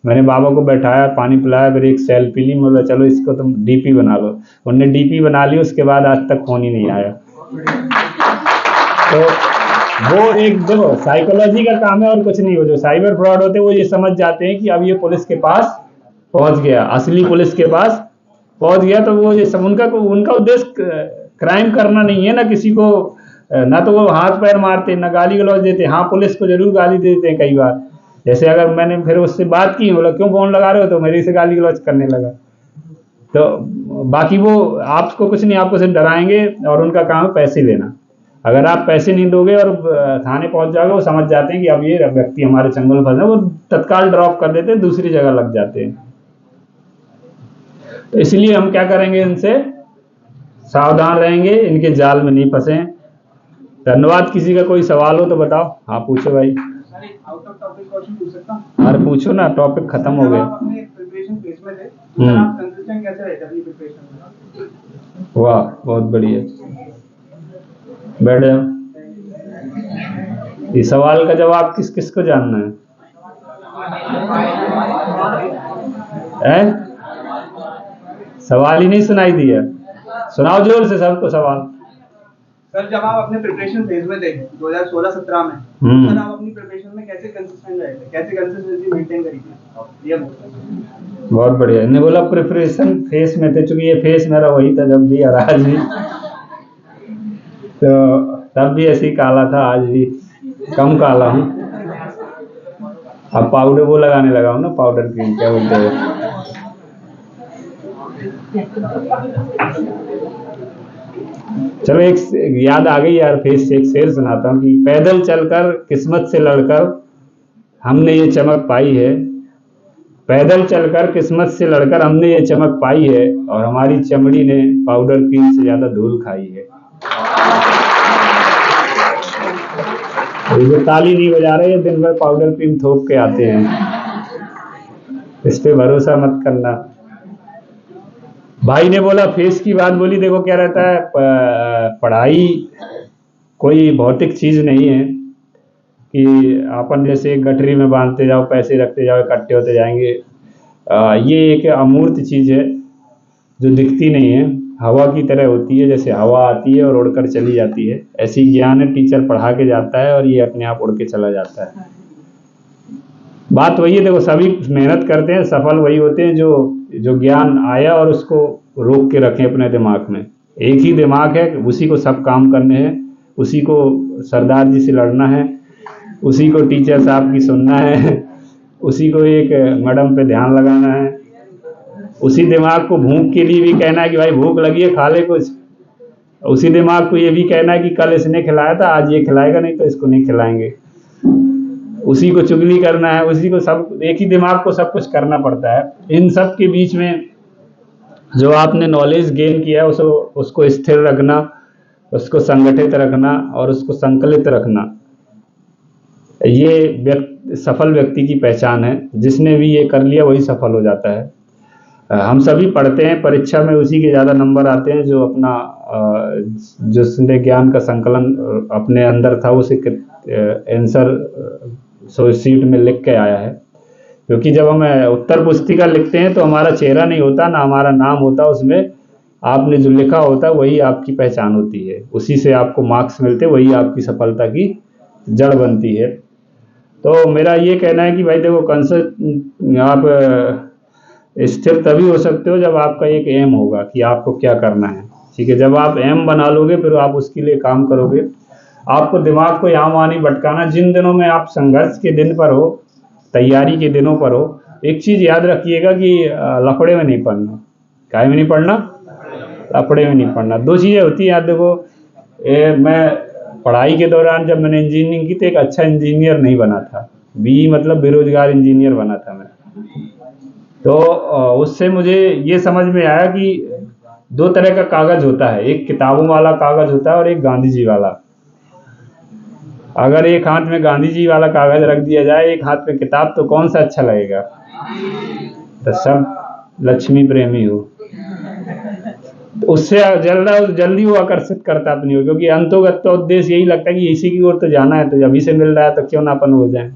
मैंने बाबा को बैठाया, पानी पिलाया, फिर एक सेल्फी ली, बोला चलो इसको तुम डीपी बना लो। उनने डीपी बना ली, उसके बाद आज तक फ़ोन ही नहीं आया। तो वो एक देखो साइकोलॉजी का काम है और कुछ नहीं। हो जो साइबर फ्रॉड होते हैं वो ये समझ जाते हैं कि अब ये पुलिस के पास पहुंच गया, असली पुलिस के पास पहुंच गया, तो वो ये सब उनका उद्देश्य क्राइम करना नहीं है ना, किसी को ना तो वो हाथ पैर मारते, ना गाली गलौज देते। हाँ, पुलिस को जरूर गाली देते हैं कई बार। जैसे अगर मैंने फिर उससे बात की, बोला क्यों फोन लगा रहे हो, तो मेरे से गाली गलौज करने लगा। तो बाकी वो आपको कुछ नहीं, आपको सिर्फ डराएंगे और उनका काम है पैसे लेना। अगर आप पैसे नहीं दोगे और थाने पहुंच जाओगे, वो समझ जाते हैं कि अब ये व्यक्ति हमारे चंगुल में फंसा, वो तत्काल ड्रॉप कर देते हैं, दूसरी जगह लग जाते हैं। तो इसलिए हम क्या करेंगे, इनसे सावधान रहेंगे, इनके जाल में नहीं फंसे। धन्यवाद। किसी का कोई सवाल हो तो बताओ। हाँ पूछो भाई। आउट ऑफ टॉपिक क्वेश्चन पूछ सकता हूं? अरे पूछो ना, टॉपिक खत्म हो गया। आप अपने प्रिपरेशन फेज में थे, तो आप कंसिस्टेंट कैसे रहे अपनी प्रिपरेशन में? वाह, बहुत बढ़िया। बैठ जाओ। इस सवाल का जवाब किस किस को जानना है? सवाल ही नहीं सुनाई दिया, सुनाओ जोर से सबको सवाल। सर, जब आप अपने प्रिपरेशन फेज में थे 2016-17 में, सर आप अपनी प्रिपरेशन में कैसे कंसिस्टेंट रहे थे, कैसे कंसिस्टेंसी मेंटेन करी थी? ये बहुत बढ़िया। इन्हें बोला प्रिपरेशन फेज में थे, चूंकि ये फेज मेरा वही था जब भी और आज भी, तो तब भी ऐसे ही काला था, आज भी कम काला हूँ। अब पाउडर वो लगाने लगा हूँ ना, पाउडर क्रीम क्या बोलते हैं। चलो एक याद आ गई यार, फेस से एक शेर सुनाता हूँ कि पैदल चलकर किस्मत से लड़कर हमने ये चमक पाई है, पैदल चलकर किस्मत से लड़कर हमने ये चमक पाई है और हमारी चमड़ी ने पाउडर क्रीम से ज्यादा धूल खाई है। ये जो ताली नहीं बजा रहे, ये दिन भर पाउडर क्रीम थोप के आते हैं, इस पे भरोसा मत करना। भाई ने बोला फेस की बात बोली, देखो क्या रहता है, पढ़ाई कोई भौतिक चीज नहीं है कि अपन जैसे गठरी में बांधते जाओ, पैसे रखते जाओ, इकट्ठे होते जाएंगे। ये एक अमूर्त चीज है जो दिखती नहीं है, हवा की तरह होती है, जैसे हवा आती है और उड़कर चली जाती है, ऐसी ज्ञान है, टीचर पढ़ा के जाता है और ये अपने आप उड़ के चला जाता है। बात वही है, देखो सभी मेहनत करते हैं, सफल वही होते हैं जो ज्ञान आया और उसको रोक के रखें अपने दिमाग में। एक ही दिमाग है, उसी को सब काम करने हैं, उसी को सरदार जी से लड़ना है, उसी को टीचर साहब की सुनना है, उसी को एक मैडम पे ध्यान लगाना है, उसी दिमाग को भूख के लिए भी कहना है कि भाई भूख लगी है खा ले कुछ, उसी दिमाग को ये भी कहना है कि कल इसने खिलाया था आज ये खिलाएगा नहीं तो इसको नहीं खिलाएंगे, उसी को चुगली करना है, उसी को सब, एक ही दिमाग को सब कुछ करना पड़ता है। इन सब के बीच में जो आपने नॉलेज गेन किया है उसको स्थिर रखना, उसको संगठित रखना और उसको संकलित रखना, ये सफल व्यक्ति की पहचान है। जिसने भी ये कर लिया वही सफल हो जाता है। हम सभी पढ़ते हैं, परीक्षा में उसी के ज़्यादा नंबर आते हैं जो अपना जिसने ज्ञान का संकलन अपने अंदर था उसे आंसर सीट में लिख के आया है। क्योंकि जब हम उत्तर पुस्तिका लिखते हैं तो हमारा चेहरा नहीं होता ना हमारा नाम होता, उसमें आपने जो लिखा होता है वही आपकी पहचान होती है, उसी से आपको मार्क्स मिलते, वही आपकी सफलता की जड़ बनती है। तो मेरा ये कहना है कि भाई देखो कंसेप्ट आप स्थिर तभी हो सकते हो जब आपका एक एम होगा कि आपको क्या करना है। ठीक है, जब आप एम बना लोगे फिर आप उसके लिए काम करोगे। आपको दिमाग को यहाँ वहाँ नहीं भटकाना। जिन दिनों में आप संघर्ष के दिन पर हो, तैयारी के दिनों पर हो, एक चीज याद रखिएगा कि लफड़े में नहीं पड़ना। काय में नहीं पड़ना? लफड़े में नहीं पड़ना। दो चीजें होती हैं याद देखो, मैं पढ़ाई के दौरान जब मैंने इंजीनियरिंग की तो एक अच्छा इंजीनियर नहीं बना था, बी मतलब बेरोजगार इंजीनियर बना था मैं। तो उससे मुझे ये समझ में आया कि दो तरह का कागज होता है, एक किताबों वाला कागज होता है और एक गांधी जी वाला। अगर एक हाथ में गांधी जी वाला कागज रख दिया जाए, एक हाथ में किताब, तो कौन सा अच्छा लगेगा? तो सब लक्ष्मी प्रेमी हो, तो उससे जल्दी वो आकर्षित करता अपनी ओर, क्योंकि अंतोगत तो उद्देश्य यही लगता है कि इसी की ओर तो जाना है, तो अभी से मिल रहा है तो क्यों ना अपन हो जाए।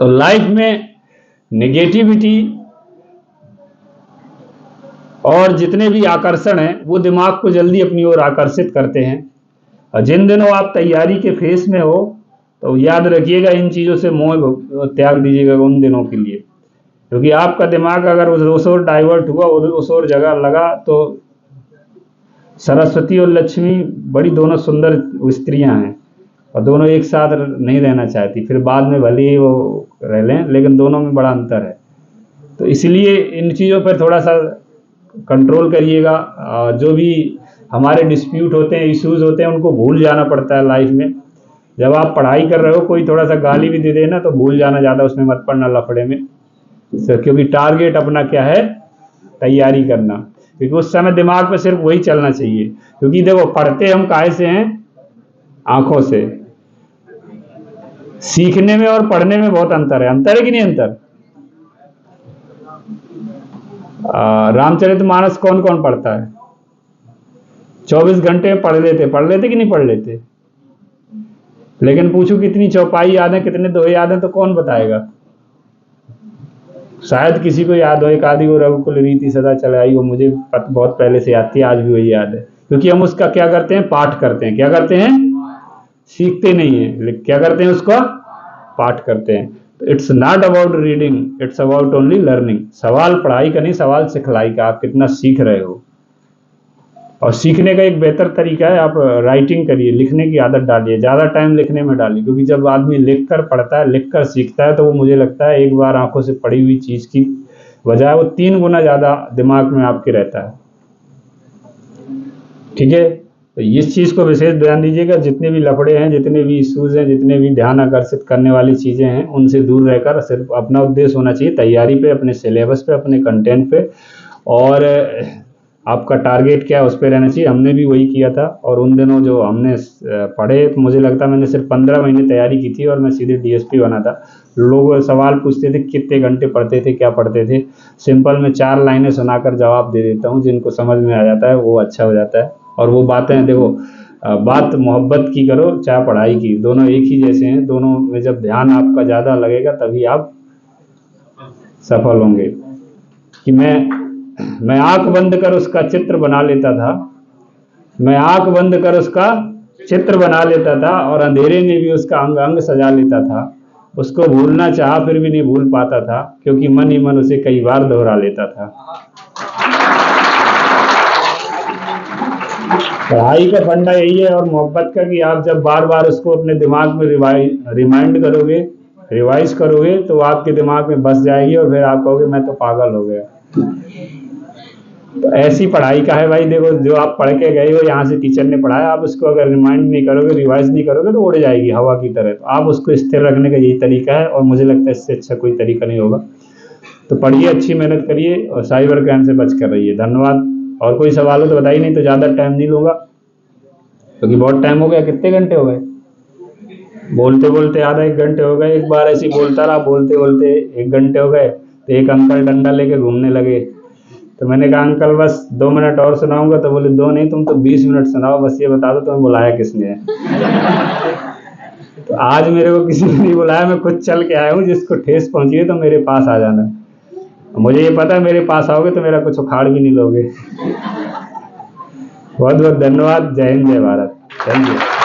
तो लाइफ में नेगेटिविटी और जितने भी आकर्षण हैं वो दिमाग को जल्दी अपनी ओर आकर्षित करते हैं। और जिन दिनों आप तैयारी के फेस में हो तो याद रखिएगा इन चीज़ों से मोह त्याग दीजिएगा उन दिनों के लिए, क्योंकि आपका दिमाग अगर उस ओर डाइवर्ट हुआ, उस ओर जगह लगा, तो सरस्वती और लक्ष्मी बड़ी दोनों सुंदर स्त्रियां हैं और दोनों एक साथ नहीं रहना चाहती, फिर बाद में भले ही वो रह लें, लेकिन दोनों में बड़ा अंतर है। तो इसलिए इन चीज़ों पर थोड़ा सा कंट्रोल करिएगा। जो भी हमारे डिस्प्यूट होते हैं, इश्यूज होते हैं, उनको भूल जाना पड़ता है लाइफ में। जब आप पढ़ाई कर रहे हो, कोई थोड़ा सा गाली भी दे देना तो भूल जाना, ज़्यादा उसमें मत पड़ना लफड़े में, क्योंकि टारगेट अपना क्या है? तैयारी करना। क्योंकि उस समय दिमाग में सिर्फ वही चलना चाहिए। क्योंकि देखो पढ़ते हम काहे से हैं? आंखों से। सीखने में और पढ़ने में बहुत अंतर है कि नहीं अंतर? रामचरितमानस कौन कौन पढ़ता है? 24 घंटे में पढ़ लेते कि नहीं पढ़ लेते? लेकिन पूछो कितनी चौपाई याद है, कितने दोहे याद है, तो कौन बताएगा? शायद किसी को याद हो, एक आदि वो रघुकुल रीति सदा चलाई, वो मुझे बहुत पहले से याद थी, आज भी वही याद है। क्योंकि हम उसका क्या करते हैं? पाठ करते हैं। क्या करते हैं? सीखते नहीं है, क्या करते हैं? उसका पाठ करते हैं। तो it's not about reading, it's about only learning. सवाल पढ़ाई का नहीं, सवाल सिखलाई का, आप कितना सीख रहे हो। और सीखने का एक बेहतर तरीका है, आप राइटिंग करिए, लिखने की आदत डालिए, ज़्यादा टाइम लिखने में डालिए। क्योंकि जब आदमी लिख कर पढ़ता है, लिख कर सीखता है, तो वो मुझे लगता है एक बार आंखों से पढ़ी हुई चीज़ की बजाय वो 3 गुना ज़्यादा दिमाग में आपके रहता है। ठीक है, तो इस चीज़ को विशेष ध्यान दीजिएगा, जितने भी लफड़े हैं, जितने भी इश्यूज हैं, जितने भी ध्यान आकर्षित करने वाली चीज़ें हैं, उनसे दूर रहकर सिर्फ अपना उद्देश्य होना चाहिए तैयारी पे, अपने सिलेबस पे, अपने कंटेंट पे, और आपका टारगेट क्या है उस पर रहना चाहिए। हमने भी वही किया था, और उन दिनों जो हमने पढ़े, तो मुझे लगता है मैंने सिर्फ 15 महीने तैयारी की थी और मैं सीधे डीएसपी बना था। लोग सवाल पूछते थे कितने घंटे पढ़ते थे, क्या पढ़ते थे। सिंपल मैं 4 लाइनें सुनाकर जवाब दे देता हूँ, जिनको समझ में आ जाता है वो अच्छा हो जाता है। और वो बातें देखो, बात मोहब्बत की करो चाहे पढ़ाई की, दोनों एक ही जैसे हैं। दोनों में जब ध्यान आपका ज़्यादा लगेगा तभी आप सफल होंगे। कि मैं आंख बंद कर उसका चित्र बना लेता था, मैं आंख बंद कर उसका चित्र बना लेता था, और अंधेरे में भी उसका अंग अंग सजा लेता था। उसको भूलना चाहा फिर भी नहीं भूल पाता था, क्योंकि मन ही मन उसे कई बार दोहरा लेता था। पढ़ाई का फंडा यही है, और मोहब्बत का, कि आप जब बार बार उसको अपने दिमाग में रिमाइंड करोगे, रिवाइज करोगे, तो आपके दिमाग में बस जाएगी, और फिर आप कहोगे मैं तो पागल हो गया। तो ऐसी पढ़ाई का है भाई। देखो, जो आप पढ़ के गए हो, यहाँ से टीचर ने पढ़ाया, आप उसको अगर रिमाइंड नहीं करोगे, रिवाइज नहीं करोगे, तो उड़ जाएगी हवा की तरह। तो आप उसको स्थिर रखने का यही तरीका है, और मुझे लगता है इससे अच्छा कोई तरीका नहीं होगा। तो पढ़िए, अच्छी मेहनत करिए, और साइबर क्राइम से बच कर रहिए। धन्यवाद। और कोई सवाल हो तो बताइए, नहीं तो ज़्यादा टाइम नहीं लूँगा, क्योंकि बहुत टाइम हो गया। कितने घंटे हो गए? बोलते बोलते आधा 1 घंटे हो गए। एक बार ऐसे ही बोलता रहा, बोलते बोलते 1 घंटे हो गए। तो एक अंकल डंडा लेके घूमने लगे। तो मैंने कहा अंकल बस 2 मिनट और सुनाऊंगा। तो बोले 2 नहीं, तुम तो 20 मिनट सुनाओ, बस ये बता दो तुम्हें बुलाया किसने है। तो आज मेरे को किसी ने नहीं बुलाया, मैं खुद चल के आया हूँ। जिसको ठेस पहुंची है तो मेरे पास आ जाना। मुझे ये पता है मेरे पास आओगे तो मेरा कुछ उखाड़ भी नहीं लोगे। बहुत बहुत धन्यवाद। जय हिंद, जय भारत। Thank you.